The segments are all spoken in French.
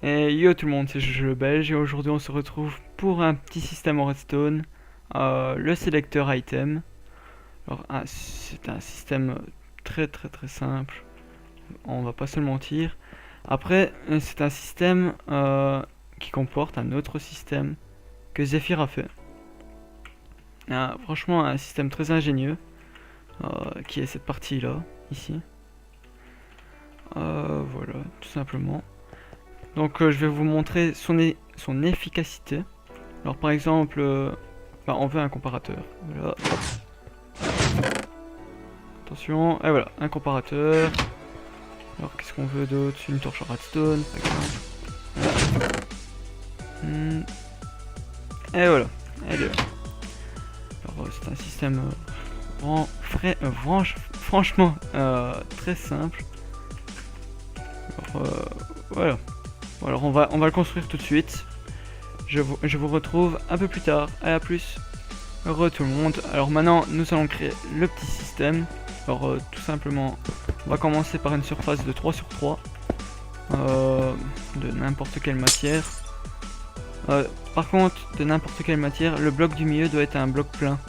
Et yo tout le monde, c'est Jojo le Belge et aujourd'hui on se retrouve pour un petit système en redstone, le sélecteur item. Alors c'est un système très simple, on va pas se le mentir. Après c'est un système qui comporte un autre système que Zephyr a fait. Franchement un système très ingénieux qui est cette partie là, ici. Voilà, tout simplement. Donc je vais vous montrer son efficacité. Alors par exemple, on veut un comparateur. Voilà. Attention, et voilà, un comparateur. Alors qu'est-ce qu'on veut d'autre? Une torche redstone, par exemple. Voilà. Et voilà, elle est là. Alors c'est un système franchement très simple. Alors voilà. Alors on va le construire tout de suite. Je vous retrouve un peu plus tard. À plus. Heureux tout le monde. Alors maintenant nous allons créer le petit système. Alors tout simplement on va commencer par une surface de 3 sur 3 de n'importe quelle matière. Par contre de n'importe quelle matière, le bloc du milieu doit être un bloc plein.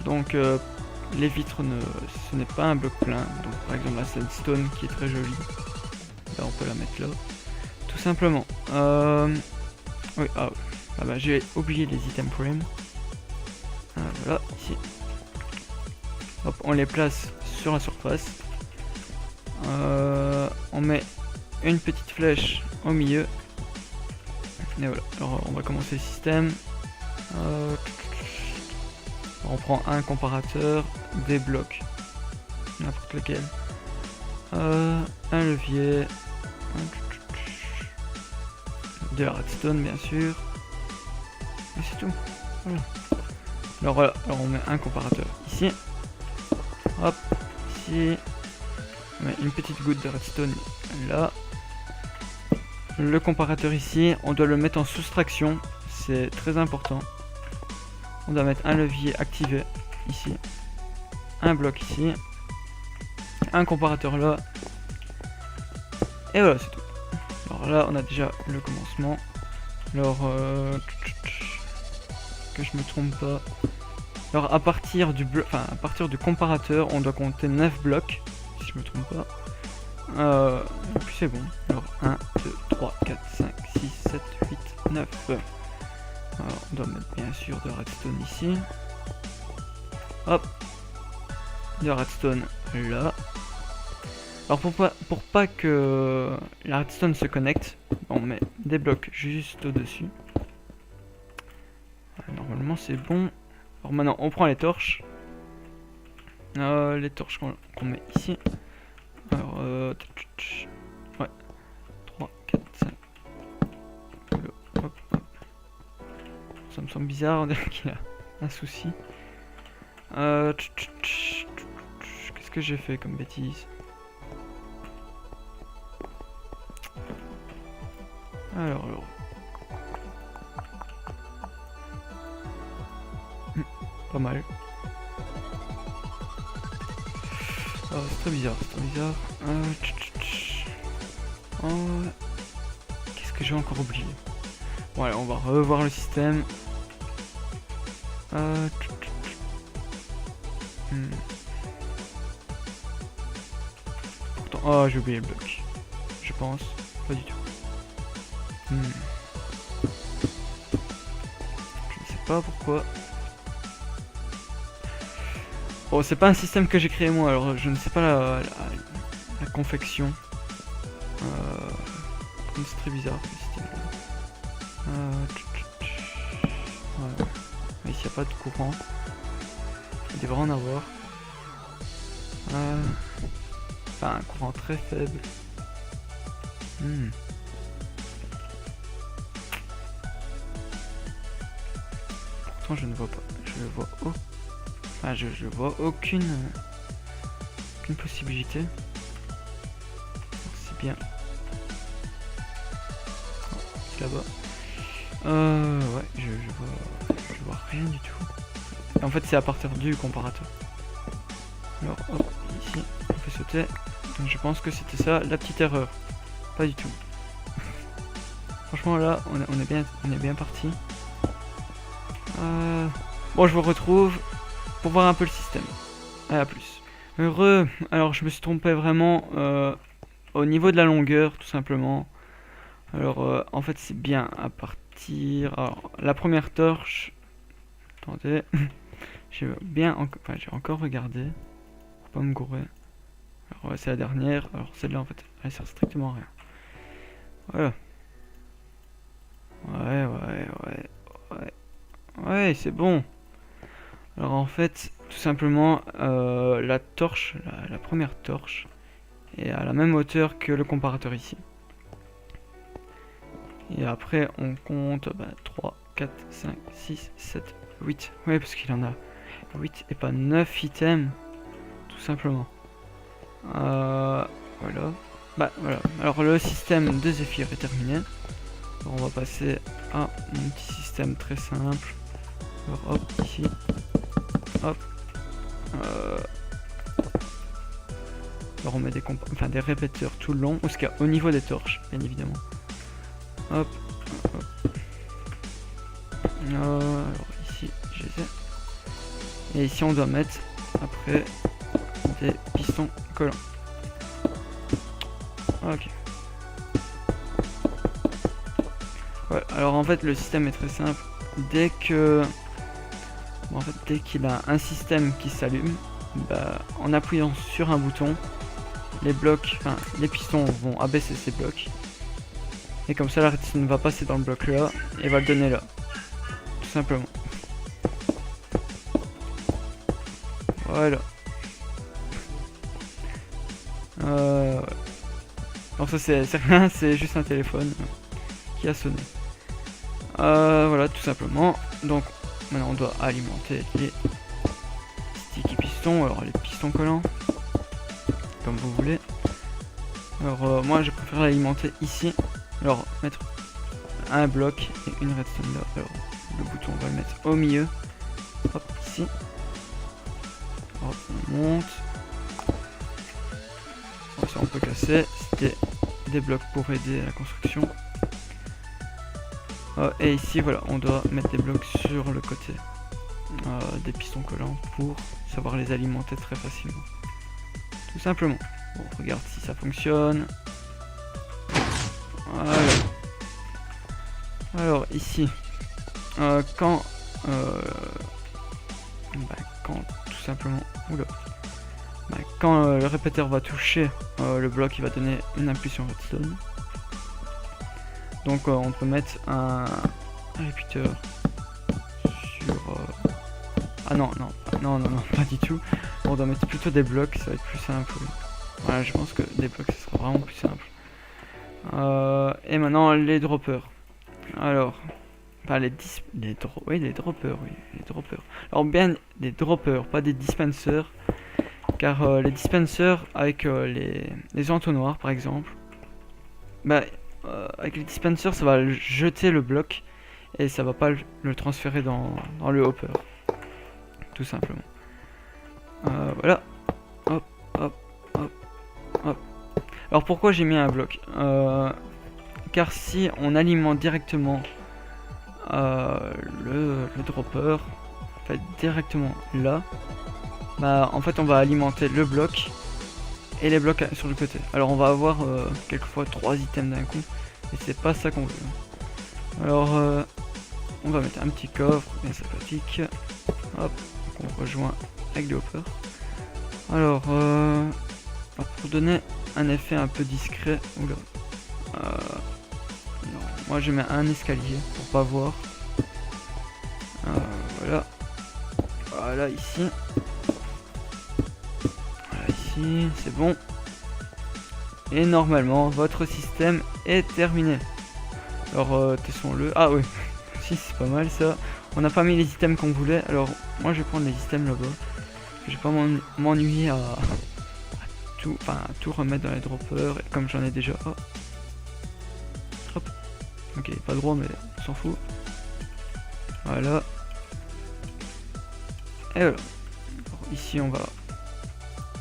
Donc les vitres ce n'est pas un bloc plein. Donc par exemple la sandstone qui est très jolie. Là on peut la mettre là. Tout simplement. Oui, bah, j'ai oublié les item frames. Voilà, ici. Hop, on les place sur la surface. On met une petite flèche au milieu. Et voilà, alors on va commencer le système. On prend un comparateur, des blocs, n'importe lequel. Un levier. De la redstone bien sûr. Et c'est tout. Voilà. Alors voilà, alors on met un comparateur ici. Hop, ici. On met une petite goutte de redstone là. Le comparateur ici, on doit le mettre en soustraction. C'est très important. On doit mettre un levier activé ici. Un bloc ici. Un comparateur là. Et voilà, c'est tout. Alors là, on a déjà le commencement. Alors, que je me trompe pas. Alors, à partir du comparateur, on doit compter 9 blocs, si je me trompe pas. Et puis c'est bon. Alors, 1, 2, 3, 4, 5, 6, 7, 8, 9. Alors, on doit mettre bien sûr de redstone ici. Hop. De redstone là. Alors pour pas que la redstone se connecte, on met des blocs juste au-dessus. Normalement c'est bon. Alors maintenant on prend les torches. Les torches qu'on met ici. Alors ouais. 3, 4, 5. Hop, hop. Ça me semble bizarre, on dirait qu'il a un souci. Qu'est-ce que j'ai fait comme bêtise? Alors. Pas mal. C'est très bizarre, qu'est-ce que j'ai encore oublié? Bon allez, on va revoir le système. Pourtant, j'ai oublié le bloc. Je pense. Pas du tout. Je ne sais pas pourquoi. Bon, c'est pas un système que j'ai créé moi, alors je ne sais pas la confection. C'est très bizarre ce système. Ouais. Mais ici il n'y a pas de courant. Il devrait en avoir. Enfin, un courant très faible. Pourtant je ne vois pas. Je vois aucune possibilité. C'est bien. Oh, c'est là-bas. Ouais, je vois rien du tout. Et en fait, c'est à partir du comparateur. Alors, hop, ici, on fait sauter. Donc, je pense que c'était ça, la petite erreur. Pas du tout. Franchement là, on est bien parti. Bon, je vous retrouve pour voir un peu le système. À plus. Heureux. Alors, je me suis trompé vraiment au niveau de la longueur, tout simplement. Alors, en fait, c'est bien à partir. Alors, la première torche. Attendez. J'ai encore regardé. Pour pas me gourer. Alors, ouais, c'est la dernière. Alors, celle-là, en fait, elle sert strictement à rien. Voilà. Ouais, c'est bon. Alors en fait, tout simplement, la torche, la première torche, est à la même hauteur que le comparateur ici. Et après, on compte 3, 4, 5, 6, 7, 8. Ouais, parce qu'il en a 8 et pas 9 items, tout simplement. Voilà. Voilà. Alors le système de Zephyr est terminé. Alors, on va passer à mon petit système très simple. Alors hop, ici. Hop. Alors on met des répéteurs tout le long, au niveau des torches, bien évidemment. Hop. Alors ici, je les ai. Et ici on doit mettre après des pistons collants. Ok. Ouais, alors en fait le système est très simple. Dès qu'il a un système qui s'allume, en appuyant sur un bouton, les pistons vont abaisser ces blocs. Et comme ça la rétine va passer dans le bloc là et va le donner là. Tout simplement. Voilà. Alors ça c'est rien, c'est juste un téléphone qui a sonné. Voilà, tout simplement. Donc maintenant on doit alimenter les sticky pistons, alors les pistons collants, comme vous voulez. Alors moi je préfère l'alimenter ici. Alors mettre un bloc et une redstone là. Alors le bouton on va le mettre au milieu. Hop, ici. Hop, on monte. Alors, ça on peut casser. C'était des blocs pour aider à la construction. Et ici voilà, on doit mettre des blocs sur le côté des pistons collants pour savoir les alimenter très facilement. Tout simplement. Bon, on regarde si ça fonctionne. Voilà. Alors ici, quand tout simplement, quand le répéteur va toucher le bloc, il va donner une impulsion redstone. Donc on peut mettre un répéteur sur... Ah non, pas du tout. On doit mettre plutôt des blocs, ça va être plus simple. Voilà, je pense que des blocs, ce sera vraiment plus simple. Et maintenant, les droppers. Alors, les droppers. Alors bien, des droppers, pas des dispensers. Car les dispensers, avec les entonnoirs, par exemple, avec les dispensers, ça va jeter le bloc et ça va pas le transférer dans le hopper. Tout simplement. Voilà. Hop. Alors pourquoi j'ai mis un bloc car si on alimente directement le dropper, en fait, directement là, en fait on va alimenter le bloc et les blocs sur le côté. Alors on va avoir quelquefois 3 items d'un coup et c'est pas ça qu'on veut. Alors on va mettre un petit coffre bien sympathique. Hop, on rejoint avec le hopper. Alors pour donner un effet un peu discret, non, moi je mets un escalier pour pas voir. Voilà ici. Voilà ici, c'est bon. Et normalement votre système est terminé. Alors testons-le. Ah oui, si c'est pas mal ça. On n'a pas mis les items qu'on voulait. Alors moi je vais prendre les items là-bas. Je vais pas m'ennuyer à tout remettre dans les droppers. Et comme j'en ai déjà. Hop. Ok, pas droit mais on s'en fout. Voilà. Et voilà. Alors, ici on va.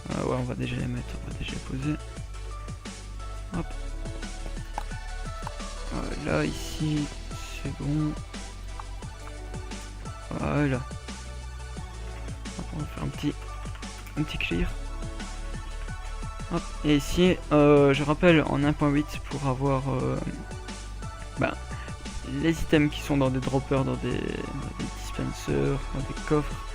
Ouais, on va déjà les mettre, on va déjà les poser. Hop. Voilà, Là, ici, c'est bon. Voilà. Hop, on va faire un petit clear. Hop. Et ici, je rappelle en 1.8 pour avoir les items qui sont dans des droppers, dans des dispensers, dans des coffres.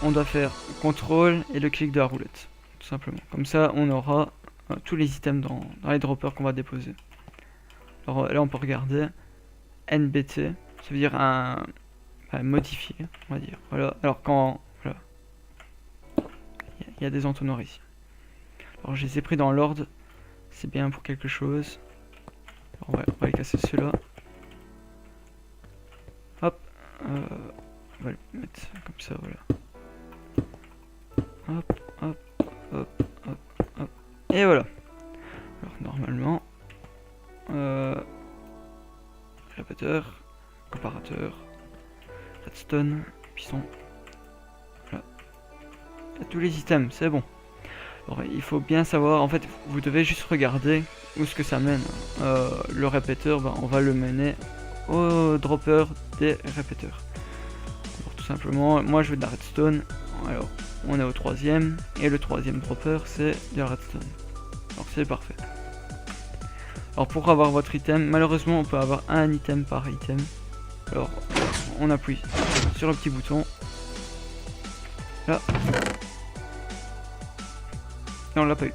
On doit faire contrôle et le clic de la roulette, tout simplement. Comme ça, on aura tous les items dans les droppers qu'on va déposer. Alors là, on peut regarder NBT, ça veut dire un modifié, on va dire. Voilà. Alors quand voilà, il y a des entonnoirs ici. Alors je les ai pris dans l'ordre, c'est bien pour quelque chose. Alors, on va les casser ceux-là. Hop, on va le mettre comme ça, voilà. Hop, hop, hop, hop, hop. Et voilà. Alors normalement, répéteur, comparateur, redstone, piston. Voilà. Il y a tous les items, c'est bon. Alors il faut bien savoir, en fait, vous devez juste regarder où est-ce que ça mène. Le répéteur, on va le mener au dropper des répéteurs. Alors, tout simplement, moi je veux de la redstone. Alors on est au 3ème et le 3ème dropper c'est de la redstone. Alors c'est parfait. Alors pour avoir votre item, malheureusement on peut avoir un item par item. Alors on appuie sur le petit bouton. Là. Et on l'a pas eu.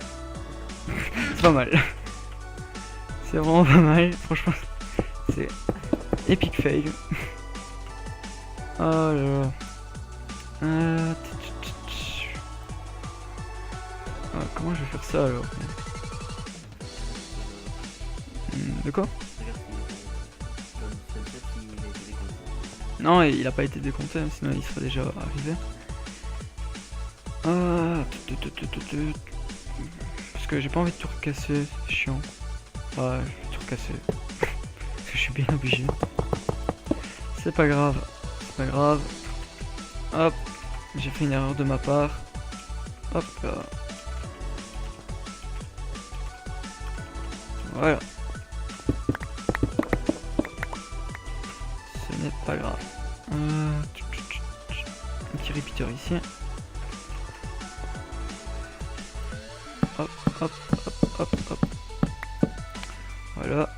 C'est pas mal. C'est vraiment pas mal. Franchement, c'est epic fail. Oh là là. Comment je vais faire ça alors? De quoi? Non, il a pas été décompté, sinon il serait déjà arrivé. Parce que j'ai pas envie de tout recasser, c'est chiant. Je vais tout recasser. Parce que je suis bien obligé. C'est pas grave, c'est pas grave. Hop, j'ai fait une erreur de ma part. Hop là. Voilà. Ce n'est pas grave. Un petit repeater ici. Hop, hop, hop, hop, hop. Voilà.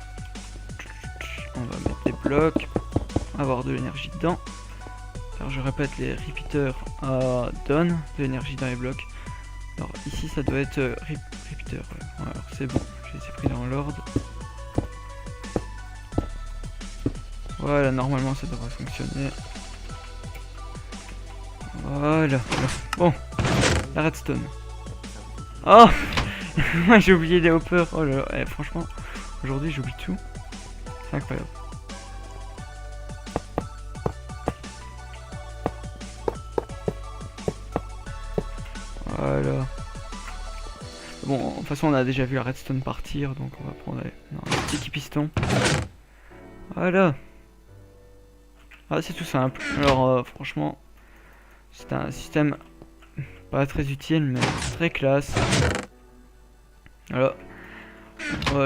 On va mettre des blocs. Avoir de l'énergie dedans. Alors je répète, les repeaters donnent de l'énergie dans les blocs. Alors ici ça doit être repeater. Ouais. Alors c'est bon, je les ai pris dans l'ordre. Voilà, normalement ça devrait fonctionner. Voilà. Bon, la redstone. Oh, moi j'ai oublié les hoppers. Oh là là, franchement, aujourd'hui j'oublie tout. C'est incroyable. Voilà. Bon, de toute façon on a déjà vu la redstone partir, donc on va prendre un petit piston. Voilà. Ah, c'est tout simple. Alors franchement, c'est un système pas très utile mais très classe. Voilà.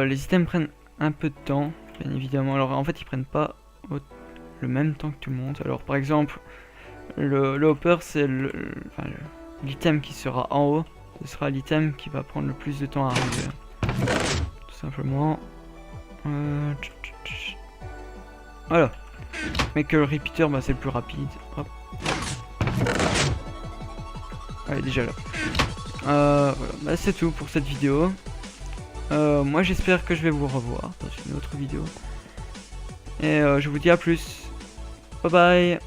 Les items prennent un peu de temps, bien évidemment. Alors en fait ils prennent pas le même temps que tout le monde. Alors par exemple, le hopper c'est l'item qui sera en haut. Ce sera l'item qui va prendre le plus de temps à arriver. Tout simplement. Voilà. Mais que le repeater, c'est le plus rapide. Hop. Allez, déjà là. Voilà. C'est tout pour cette vidéo. Moi j'espère que je vais vous revoir dans une autre vidéo. Et je vous dis à plus. Bye bye.